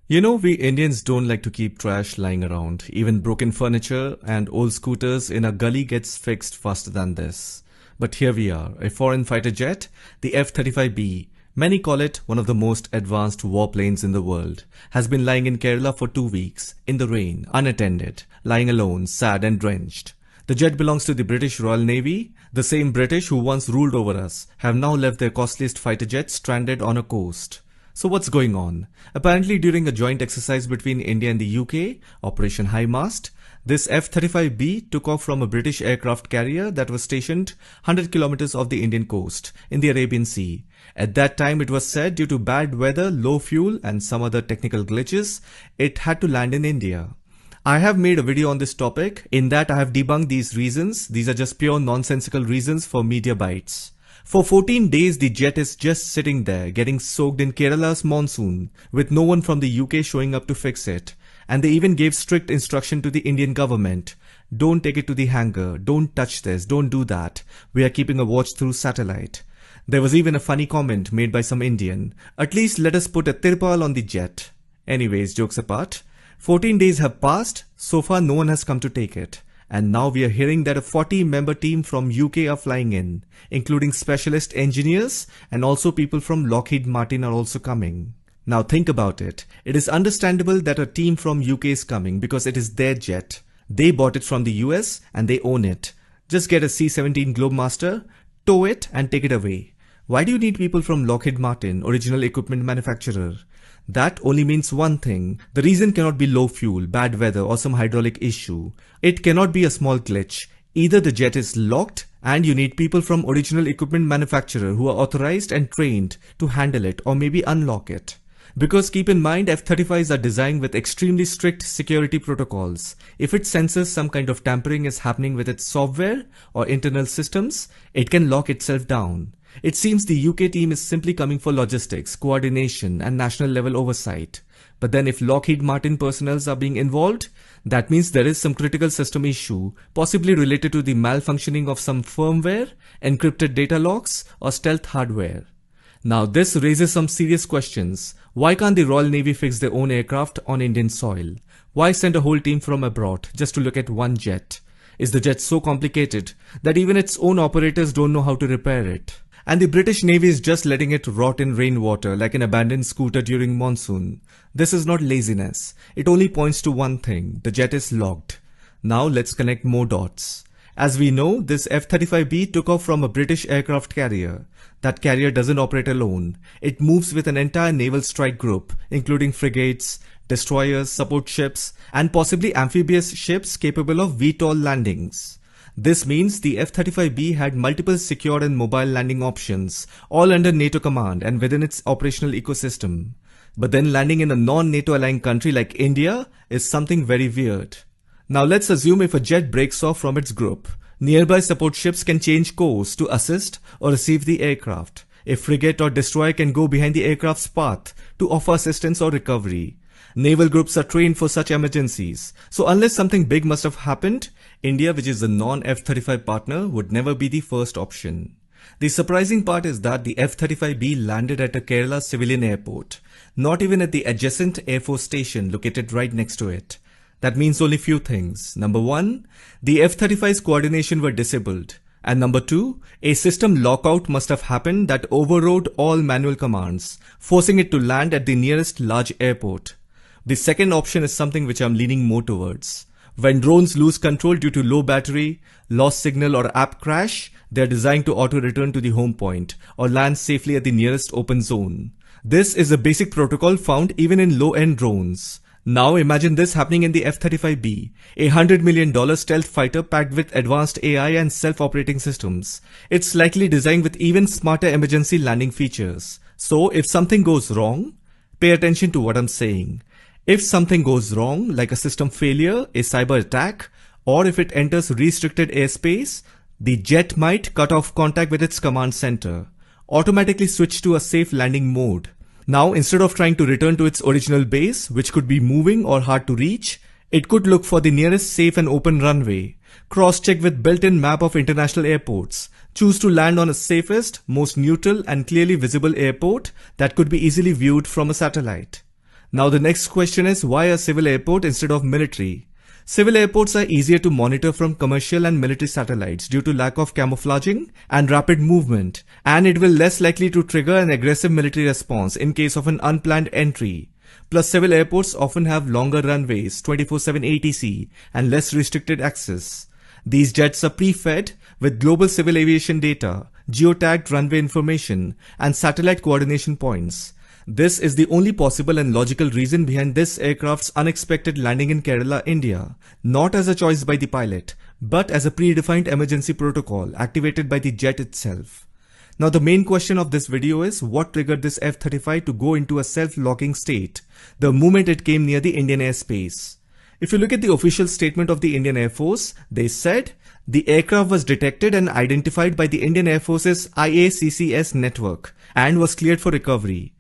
You know, we Indians don't like to keep trash lying around. Even broken furniture and old scooters in a gully gets fixed faster than this. But here we are, a foreign fighter jet, the F-35B. Many call it one of the most advanced warplanes in the world, has been lying in Kerala for 2 weeks, in the rain, unattended, lying alone, sad and drenched. The jet belongs to the British Royal Navy. The same British who once ruled over us have now left their costliest fighter jet stranded on a coast. So what's going on? Apparently during a joint exercise between India and the UK, Operation High Mast, this F-35B took off from a British aircraft carrier that was stationed 100 kilometers off the Indian coast in the Arabian Sea. At that time it was said due to bad weather, low fuel and some other technical glitches, it had to land in India. I have made a video on this topic. In that I have debunked these reasons. These are just pure nonsensical reasons for media bites. For 14 days the jet is just sitting there getting soaked in Kerala's monsoon with no one from the UK showing up to fix it. And they even gave strict instruction to the Indian government. Don't take it to the hangar, don't touch this, don't do that. We are keeping a watch through satellite. There was even a funny comment made by some Indian. At least let us put a tirpal on the jet. Anyways, jokes apart. 14 days have passed, so far no one has come to take it. And now we are hearing that a 40-member team from UK are flying in, including specialist engineers and also people from Lockheed Martin are also coming. Now think about it. It is understandable that a team from UK is coming because it is their jet. They bought it from the US and they own it. Just get a C-17 Globemaster, tow it and take it away. Why do you need people from Lockheed Martin, original equipment manufacturer? That only means one thing. The reason cannot be low fuel, bad weather or some hydraulic issue. It cannot be a small glitch. Either the jet is locked and you need people from original equipment manufacturer who are authorized and trained to handle it or maybe unlock it. Because keep in mind F-35s are designed with extremely strict security protocols. If it senses some kind of tampering is happening with its software or internal systems, it can lock itself down. It seems the UK team is simply coming for logistics, coordination and national level oversight. But then if Lockheed Martin personnel are being involved, that means there is some critical system issue, possibly related to the malfunctioning of some firmware, encrypted data logs or stealth hardware. Now this raises some serious questions. Why can't the Royal Navy fix their own aircraft on Indian soil? Why send a whole team from abroad just to look at one jet? Is the jet so complicated that even its own operators don't know how to repair it? And the British Navy is just letting it rot in rainwater like an abandoned scooter during monsoon. This is not laziness. It only points to one thing. The jet is locked. Now let's connect more dots. As we know, this F-35B took off from a British aircraft carrier. That carrier doesn't operate alone. It moves with an entire naval strike group, including frigates, destroyers, support ships, and possibly amphibious ships capable of VTOL landings. This means the F-35B had multiple secure and mobile landing options, all under NATO command and within its operational ecosystem. But then landing in a non-NATO aligned country like India is something very weird. Now let's assume if a jet breaks off from its group, nearby support ships can change course to assist or receive the aircraft. A frigate or destroyer can go behind the aircraft's path to offer assistance or recovery. Naval groups are trained for such emergencies. So unless something big must have happened, India, which is a non-F-35 partner, would never be the first option. The surprising part is that the F-35B landed at a Kerala civilian airport, not even at the adjacent Air Force station located right next to it. That means only few things. Number one, the F-35's coordination were disabled. And number two, a system lockout must have happened that overrode all manual commands, forcing it to land at the nearest large airport. The second option is something which I'm leaning more towards. When drones lose control due to low battery, lost signal or app crash, they are designed to auto-return to the home point or land safely at the nearest open zone. This is a basic protocol found even in low-end drones. Now imagine this happening in the F-35B, a $100 million stealth fighter packed with advanced AI and self-operating systems. It's likely designed with even smarter emergency landing features. So if something goes wrong, pay attention to what I'm saying. If something goes wrong, like a system failure, a cyber attack, or if it enters restricted airspace, the jet might cut off contact with its command center, automatically switch to a safe landing mode. Now, instead of trying to return to its original base, which could be moving or hard to reach, it could look for the nearest safe and open runway, cross-check with built-in map of international airports, choose to land on a safest, most neutral and clearly visible airport that could be easily viewed from a satellite. Now the next question is, why a civil airport instead of military? Civil airports are easier to monitor from commercial and military satellites due to lack of camouflaging and rapid movement, and it will less likely to trigger an aggressive military response in case of an unplanned entry. Plus, civil airports often have longer runways, 24/7 ATC, and less restricted access. These jets are pre-fed with global civil aviation data, geotagged runway information, and satellite coordination points. This is the only possible and logical reason behind this aircraft's unexpected landing in Kerala, India, not as a choice by the pilot, but as a predefined emergency protocol activated by the jet itself. Now the main question of this video is, what triggered this F-35 to go into a self-locking state the moment it came near the Indian airspace? If you look at the official statement of the Indian Air Force, they said, the aircraft was detected and identified by the Indian Air Force's IACCS network and was cleared for recovery.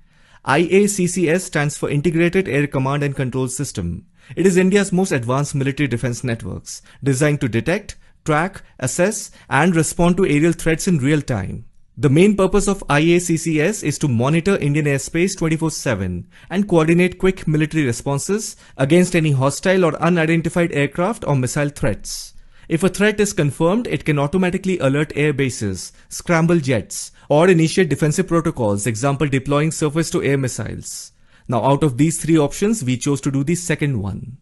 IACCS stands for Integrated Air Command and Control System. It is India's most advanced military defense networks, designed to detect, track, assess, and respond to aerial threats in real time. The main purpose of IACCS is to monitor Indian airspace 24/7 and coordinate quick military responses against any hostile or unidentified aircraft or missile threats. If a threat is confirmed, it can automatically alert air bases, scramble jets, or initiate defensive protocols, example deploying surface-to-air missiles. Now out of these three options, we chose to do the second one.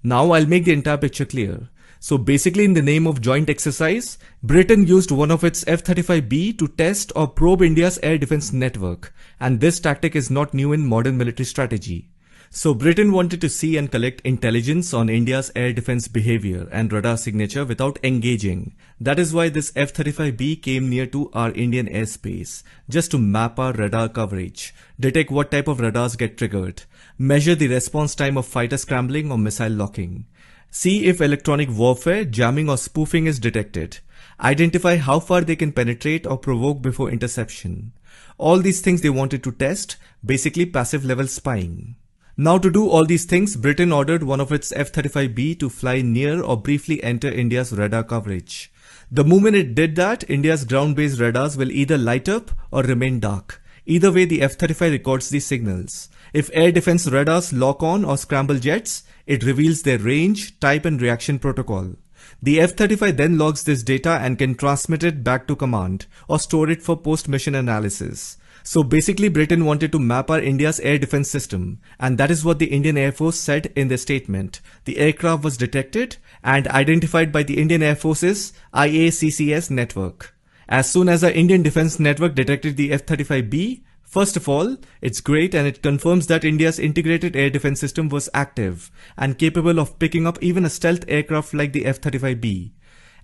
Now I'll make the entire picture clear. So basically, in the name of joint exercise, Britain used one of its F-35B to test or probe India's air defense network, and this tactic is not new in modern military strategy. So Britain wanted to see and collect intelligence on India's air defense behavior and radar signature without engaging. That is why this F-35B came near to our Indian airspace, just to map our radar coverage, detect what type of radars get triggered, measure the response time of fighter scrambling or missile locking, see if electronic warfare, jamming or spoofing is detected, identify how far they can penetrate or provoke before interception. All these things they wanted to test, basically passive level spying. Now to do all these things, Britain ordered one of its F-35B to fly near or briefly enter India's radar coverage. The moment it did that, India's ground-based radars will either light up or remain dark. Either way, the F-35 records these signals. If air defense radars lock on or scramble jets, it reveals their range, type and reaction protocol. The F-35 then logs this data and can transmit it back to command or store it for post-mission analysis. So basically, Britain wanted to map our India's air defense system, and that is what the Indian Air Force said in their statement. The aircraft was detected and identified by the Indian Air Force's IACCS network. As soon as our Indian Defense Network detected the F-35B, first of all, it's great and it confirms that India's integrated air defense system was active and capable of picking up even a stealth aircraft like the F-35B.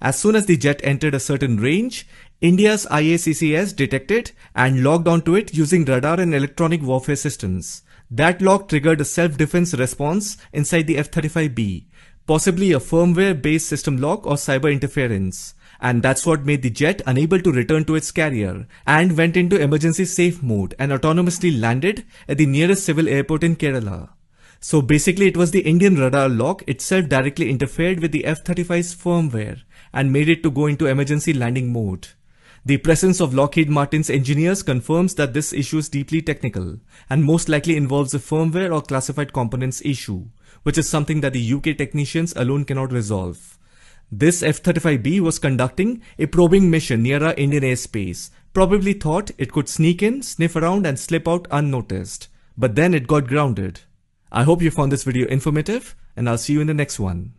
As soon as the jet entered a certain range, India's IACCS detected and logged onto it using radar and electronic warfare systems. That log triggered a self-defense response inside the F-35B, possibly a firmware-based system lock or cyber interference. And that's what made the jet unable to return to its carrier and went into emergency safe mode and autonomously landed at the nearest civil airport in Kerala. So basically, it was the Indian radar lock itself directly interfered with the F-35's firmware and made it to go into emergency landing mode. The presence of Lockheed Martin's engineers confirms that this issue is deeply technical and most likely involves a firmware or classified components issue, which is something that the UK technicians alone cannot resolve. This F-35B was conducting a probing mission near our Indian airspace, probably thought it could sneak in, sniff around and slip out unnoticed. But then it got grounded. I hope you found this video informative, and I'll see you in the next one.